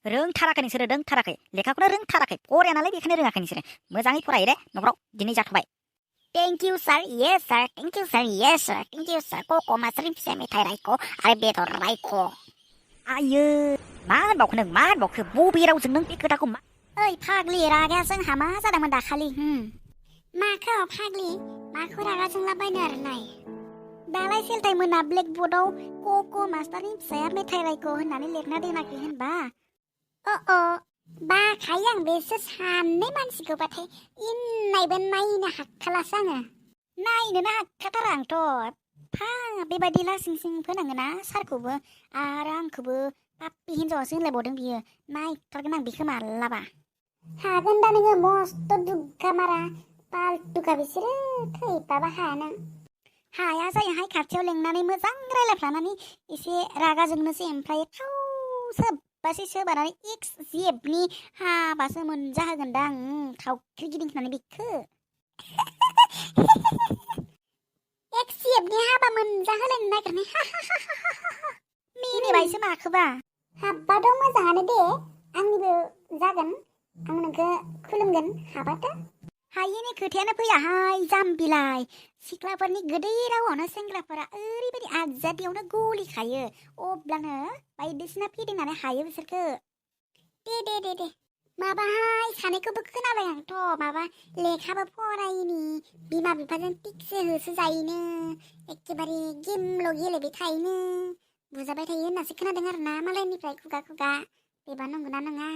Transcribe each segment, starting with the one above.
रोंथाराखै नोंसोरो रोंथाराखै लेखाखौनो रोंथाराखै फराया नालाय बेखायनो रोङाखै नोंसोरो मोजाङै फराय दे न'खराव दिनै जाथ'बाय Thank you sir yes sir thank you sir yes sir thank you sir koko masrin फिसा मेथाइ रायख' आरो बेदर रायख' आयो मा होनबावखो नों मा होनबावखो बबे रावजों नों बे खोथाखौ मा ओइ फाग्लि रागा जोंहा मा जादोंमोन दाखालि माखौ फाग्लि माखौ रागा जोंलाबायनो आरो नाय दालाय सेलथाय मोना ब्लेकबर्डआव कक' मास्टारनि फिसाया मेथाइ रायख' होननानै लिरना दोनाखै होनबा अ बाखायो आं बेसोर सानै मानसिखौबाथाय इनायबो नायनो हाखालासो आङो नायनोनो हाखाथारा आंथ' बेबायदि लासिं सिं फोनाङोना सारखौबो आरो आंखौबो पाप्पि हिन्जावासो होनलायबावदों बियो नायथारगोन आं बेखौ मालाबा हागोन दा नोङो मस्थ' दुग्गा मारा पाल्टुखा बिसोरो थैबाबा हाया नों हाया जायोहाय खाथियाव लेंनानै मोजां रायलायफ्लानानै एसे रागा जोंनोसै ओमफ्राय थाव सोब्बासै सोबानानै एक्स जेबनि हाबासो मोनजाहोगोनदां थावख्रि गिदिंनानै बेखौ एक्स जेबनि हाबा मोनजाहोलायनो नागिरनाय मिनिबायसो माखोबा हाब्बाथ' मोजाङानो दे आंनिबो जागोन आं नोंखौ खुलुमगोन हाबाथ' हायिनि खोथायानो फैयाहाय जाम्बिलाय सिख्लाफोरनि गोदै रावावनो सेंग्राफोरा ओरैबायदि आजादियावनो गलिखायो अब्लानो बायदिसिना फिदिंनानै हायो बिसोरखो दे माबाहाय सानैखौबो खोनाबाय आंथ' माबा लेखाबो फरायिनि बिमा बिफाजों थिगसे होसोजायोनो एखेबारे गेमल' गेलेबाय थायोनो बुजाबाय थायो होननासो खोनादों आरो ना मालायनिफ्राय खुगा बेबा नंगौना नङा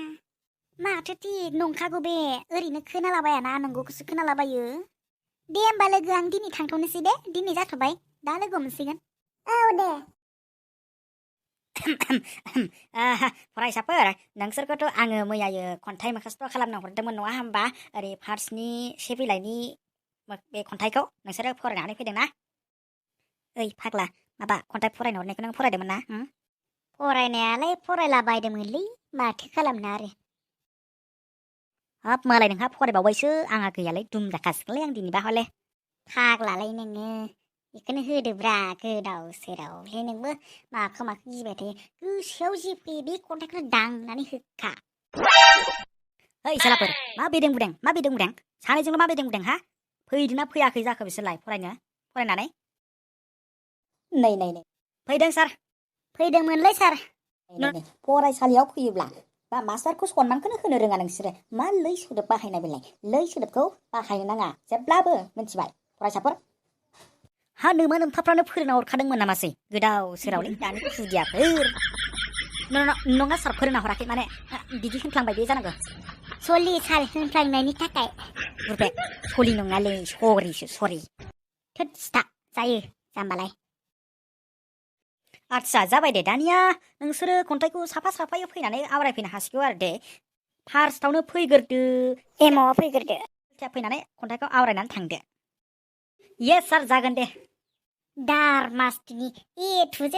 माथो थिग नंखागौ बे ओरैनो खोनालाबायाना नंगौखौसो खोनालाबायो दे होमबा लोगो आं दिनै थांथ'नोसै दे दिनै जाथ'बाय दा लोगो मोनसिगोन औ दे फरायसाफोर नोंसोरखौथ' आङो मैयायो खन्थाइ मोखास्त' खालामना हरदोंमोन नङा होमबा ओरै फार्स्टनि से बिलाइनि बे खन्थाइखौ नोंसोरो फरायनानै फैदोंना ओइ फाग्ला माबा खन्थाइ फरायनो हरनायखौ नों फरायदोंमोन ना फरायनायालाय फरायलाबायदोंमोनलै माथो खालामनो आरो हाब मालाय नोंहा फरायबावबायसो आंहा गैयालाय दुम जाखासिगोनलै आं दिनैबा हले फाग्लालाय नोङो बेखौनो होदोब्रा गोदाव सोरावलै नोंबो माखौ गिबाय थायो गोसोआव जि फैयो बे खन्थाइखौनो दांनानै होखा ओइ सालाफोर मा बेदों बुदों सानैजोंल' मा बेदों बुदों हा फैदोंना फैयाखै जाखो बिसोरलाय फरायनानै नै फैदों सार फैदोंमोनलै सार फरायसालियाव फैयोब्ला बा मास्टारखौ सनमानखौनो होनो रोङा नोंसोरो मा लै सोदोब बाहायनाय बेलाय लै सोदोबखौ बाहायनो नाङा जेब्लाबो मिथिबाय फरायसाफोर हा नोमा नोमफाफ्रानो फोरोंना हरखादोंमोन नामासै गोदाव सोरावलै दानि खुदियाफोर नङा सार फोरोंना हराखै माने बिदि होनफ्लांबाय बे जानांगौ सलि सार होनफ्लांनायनि थाखाय बुरबे सलि नङालै सरि थोद सिथा जायो जाम्बालाय आदसा जाबाय दे दानिया नोंसोरो खन्थाइखौ साफायै फैनानै आवरायफैनो हासिगौ आरो दे फार्स्टआवनो फैग्रोदो एमाव फैग्रोदो फैनानै खन्थाइखौ आवरायनानै थांदो येस सार जागोन दे दार मास्टिनि ए टु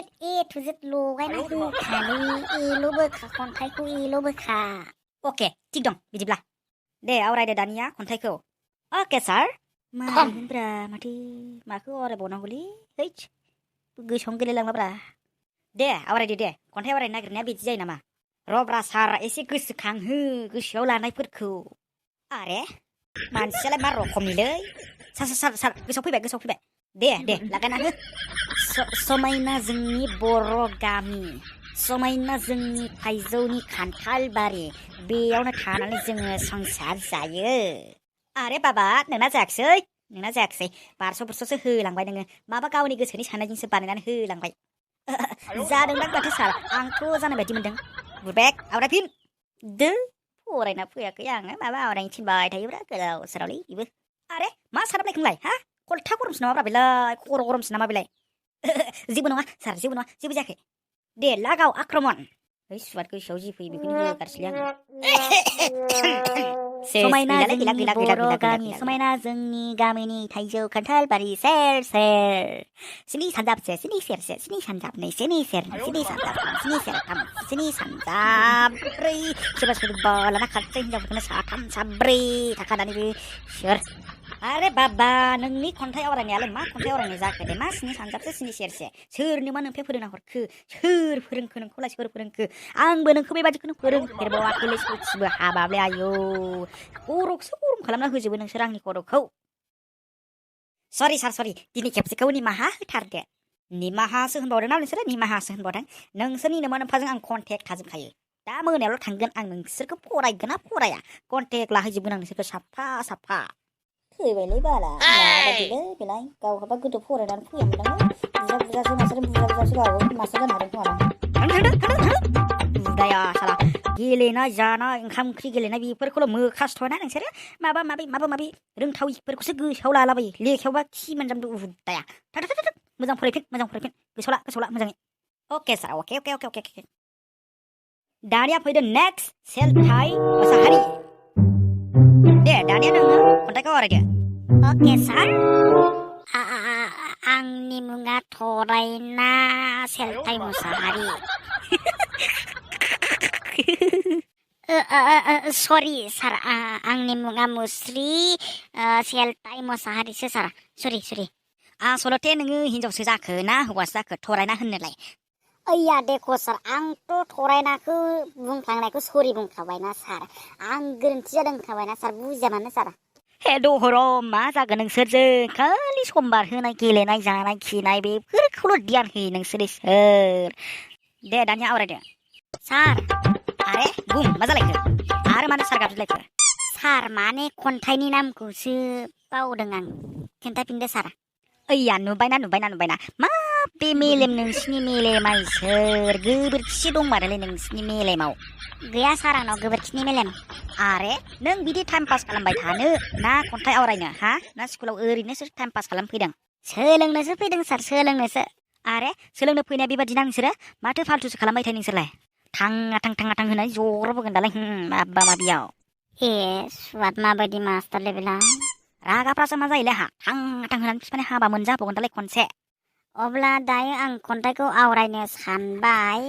जेड लगायना होखालै एल' बोखा खन्थाइखौ एल' बोखा अके थिग दं बिदिब्ला दे आवरायदो दानिया खन्थाइखौ अके सार माबोरैमोनब्रा माखौ आवरायबावनांगौलै हैद गोसोआवनो गैलायलांलाब्रा दे आवरायदो दे खन्थाइ आवरायनो नागिरनाया बिदि जायो नामा रब्रा सार एसे गोसोखांहो गोसोआव लानायफोरखौ आरे मानसियालाय मा रखमनिलै सार गोसोआव फैबाय दे लागायना हो समायना जोंनि बर' गामि समायना जोंनि थाइजौनि खान्थाल बारि बेयावनो थानानै जोङो संसार जायो आरे बाबा नोंना जायाखिसै बारस' होलांबाय नोङो माबा गावनि गोसोनि साननायजोंसो बानायनानै होलांबाय जादोंदां माथो सार आंथ' जानाय बायदि मोनदों बुरबेक आवरायफिन दो फरायना फैयाखै आङो माबा आवरायनो थिनबाय थायोब्रा गोदाव सोरावलै बेबो आरे मा साराबलायखोंलाय हा कलथा गरमसो नामा बेलाय खर' गरमसो नामा बेलाय जेबो नङा सार जेबो जायाखै दे लागाव आक्रमन सुवाद गोसोआव जि फैयो बेखौनो होगारसैलै आङो समायना जोंनि बर' गामि समायना जोंनि गामिनि थाइजौ खान्थाल बारि सेर स्नि सानजाबसे स्नि सेरसे स्नि सानजाबनै स्नि सेरनै स्नि सानजाबथाम स्नि सेरथाम स्नि सानजाब्रै सोरबा लाना खारसै हिनजावफोरखौनो साथाम साब्रै थाखानानैबो सोर आरे बाबा नोंनि खन्थाइ आवरायनायालाय मा खन्थाइ आवरायनाय जाखो दे मा स्नि सानजाबसे स्नि सेरसे सोरनो मा नोंफे फोरोंना हरखो सोर फोरोंखो नोंखौलाय सोर फोरोंखो आंबो नोंखौ बेबादिखौनो फोरोंफेरबावाखैलै सयथिबो हाबाब्ले आयौ खर'खौसो गरम खालामना होजोबो नोंसोर आंनि खर'खौ सरि सार सरि दिनै खेबसेखौ निमाहा होथारदो निमाहासो होनबावदों ना नोंसोरो निमाहासो होनबावदों नोंसोरनि नोमा नोम्फाजों आं कन्टेक्ट थाजोबखायो दा मोनायावल' थांगोन आं नोंसोरखौ फरायगोन ना फराया कन्टेक्ट लाहैजोबगोन आं नोंसोरखौ साफा साफा फैबायलै बाला माबायदिलै बेलाय गावहाबा गोदो फरायनानै फैयामोनदां बुजा बुजासो मास्टार बुजा बुजासो गावो मास्टार जानो हादों खोमा बुदाया साला गेलेनाय जानाय ओंखाम ओंख्रि गेलेनाय बेफोरखौल' मोखासथ'ना नोंसोरो माबा माबि रोंथाविफोरखौसो गोसोआव लालाबायो लेखायावबा खि मोनजामदो उदाया मोजां फरायफिन गोसोआव ला मोजाङै अके सार अके दानिया फैदो नेक्स्ट सेलथाय मोसाहारि दे दानिया नोङो खन्थाइखौ आवरायदो ओके सार आंनि मुङा थरायना सेलथाय मुसाहारि सरि सार आंनि मुङा मुस्रि सेलथाय मुसाहारिसो सार सरि आसलथे नोङो हिनजावसो जाखो ना हौवासो जाखो थरायना होननोलाय ओइया देख' सार आंथ' थरायनाखौ बुंफ्लांनायखौ सरि बुंखाबायना सार आं गोरोन्थि जादों होनखाबायना सार बुजिया मानो सार हे दहर मा जागोन नोंसोरजों खालि समबार होनाय गेलेनाय जानाय खिनाय बेफोरखौल' ध्यान होयो नोंसोरो सोर दे दानिया आवरायदो सार आरे बुं मा जालायखो आरो मानो सार गाबज्रिलायखो सार माने खन्थाइनि नामखौसो बावदों आं खिन्थाफिनदो सार ओइया नुबायना मा बे मेलेम नोंसिनि मेलेमा इसोर गोबोरखि दंमारोलै नोंसिनि मेलेमाव गैया सार आंनाव गोबोरखिनि मेलेम आरे नों बिदि टाइम पास खालामबाय थानो ना खन्थाइ आवरायनो हा ना स्कुलाव ओरैनोसो टाइम पास खालामफैदों सोलोंनोसो फैदों सार सोलोंनोसो आरे सोलोंनो फैनाया बेबादिना नोंसोरो माथो फाल्थुसो खालामबाय थायो नोंसोरलाय थाङा थां होनानै ज'रबोगोन दालाय माबा माबियाव ए सुवाद माबायदि मास्टार लेभेला रागाफ्रासो मा जायोलै हा थाङा थां होनानै बिफानि हाबा मोनजाबावगोन दालाय खनसे अब्ला दायो आं खन्थाइखौ आवरायनो सानबाय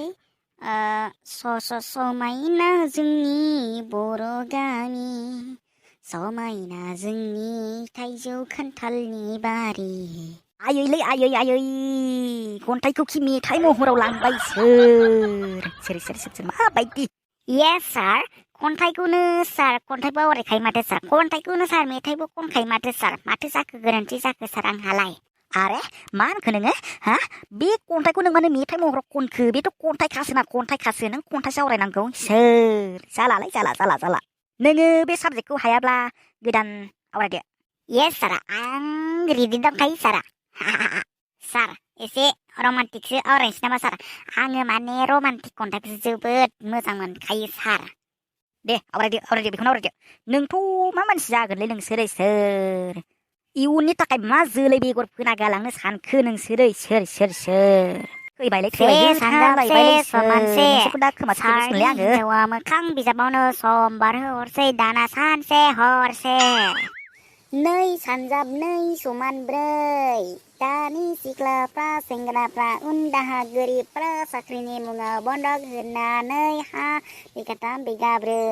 समायना जोंनि बर' गामि समायना जोंनि थाइजौ खान्थालनि बारि आयै खन्थाइखौ खि मेथाइ महराव लांबाय सोर माबायदि येस सार खन्थाइखौनो सार खन्थाइबो आवरायखायो माथो सार खन्थाइखौनो सार मेथाइबो खनखायो माथो सार माथो जाखो गोरोन्थि जाखो सार आंहालाय आरे मा होनखो नोङो हा बे खन्थाइखौ नों माने मेथाइ महराव खनखो बेथ' खन्थाइखासो नों खन्थाइसो आवरायनांगौ सोर जाला नोङो बे साबजेक्टखौ हायाब्ला गोदान आवरायदो येस सार आं रेडि दंखायो सार सार एसे रमान्टिकसो आवरायनोसै नामा सार आङो माने रमान्टिक खन्थाइखौसो जोबोद मोजां मोनखायो सार दे आवरायदो बेखौनो आवरायदो नोंथ' मा मानसि जागोनलै नोंसोरो सोर इयुननि थाखाय मा जोलै बेगर फोना गालांनो सानखो नोंसोरो सोर फैबायलै नोंसोरखौ दा खोमा सोलाय आङो हिनजावा मोखां बिजाबावनो समबार हरसै दाना सानसे हरसे नै सानजाब नै समान ब्रै दानि सिख्लाफ्रा सेंग्राफ्रा उनदाहा गोरिबफ्रा साख्रिनि मुङाव बन्दक होनानै हा बिगाथाम बिगाब्रै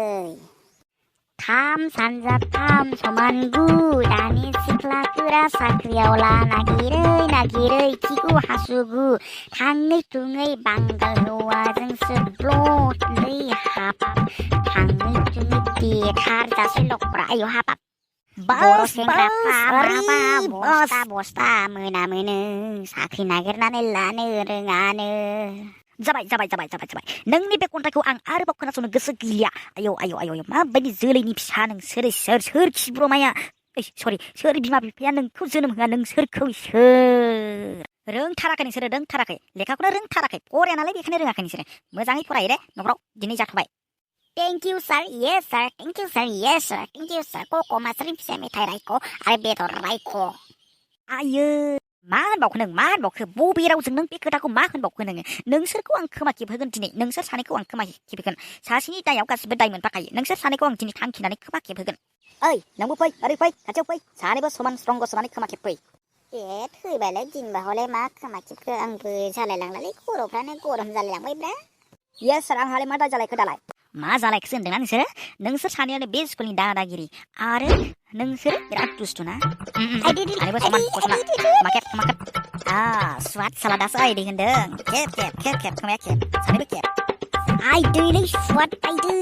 थाम सानजाब थाम समान गु दानि सिख्लाफोरा साख्रियावला नागिरै खिगु हासुगु थाङै थुङै बांगाल हौवाजोंसो ब्ल'लै हाबाब थाङै थुङै देथार जासे लखरा आयौ हाबाब बर' सेंग्राफ्रा माबा बस्था मोनो साख्रि नागिरनानै लानो रोङानो जाबाय नोंनि बे खन्थाइखौ आं आरोबाव खोनासंनो गोसो गैलिया आयौ माबायदि जोलैनि फिसा नोंसोरो सोर खिब्रमाया सोर बिमा बिफाया नोंखौ जोनोम होआ नोंसोरखौ सोर रोंथाराखै लेखाखौनो रोंथाराखै फराया नालाय बेखायनो रोङाखै नोंसोरो मोजाङै फरायो दे न'खराव दिनै जाथ'बाय thank you sir yes sir thank you sir क'क' मास्टारनि फिसा मेथाइ रायख' आरो बेदर रायख' आयो मा होनबावखो बबे रावजों नों बे खोथाखौ मा होनबावखो नोंसोरखौ आं खोमा खेबहोगोन दिनै नोंसोर सानैखौ आं खोमा खेबहोगोन सासेनि दायाव गासिबो दाय मोनफाखायो नोंसोर सानैखौ आं दिनै थांखिनानै खोमा खेबहोगोन ओइ नोंबो फै ओरै फै खाथियाव फै सानैबो समान स्ट्रंग सनानै खोमा खेबफै थैबायलाय दिनबा हले मा खोमा खेबखो आंबो जालायलांलालै खर'फ्रानो गरम जालायलांबायब्रा येस सार आंहालाय मा दाय जालायखो दालाय मा जालायखोसो होनदोंना नोंसोर सानैयानो बे स्कुलनि दादागिरि आरो नोंसोर बिराद दुस्थुना सानैबो समान गसंना माखेब सुवाद सालादासो आइदै होनदों खेब खोमाया खेब सानैबो खेब आइदैलै सुवाद आइदै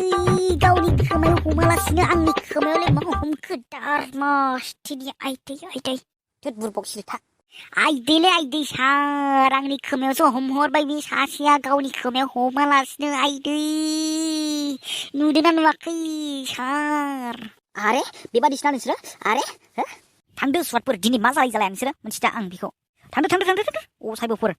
गावनि खोमायाव हमालासिनो आंनि खोमायावलाय मा हमखो दार मस्तिनि आइदै थोद बुरबक सिरिथा आइदैलै आइदै सार आंनि खोमायावसो हमहरबाय बे सासेया गावनि खोमायाव हमालासिनो आइदै नुदोंना नुवाखै सार आरे बेबादिसोना नोंसोरो आरे थांदो सुवादफोर दिनै मा जालाय नोंसोरो मोनथिदा आं बेखौ थांदो असायबोफोर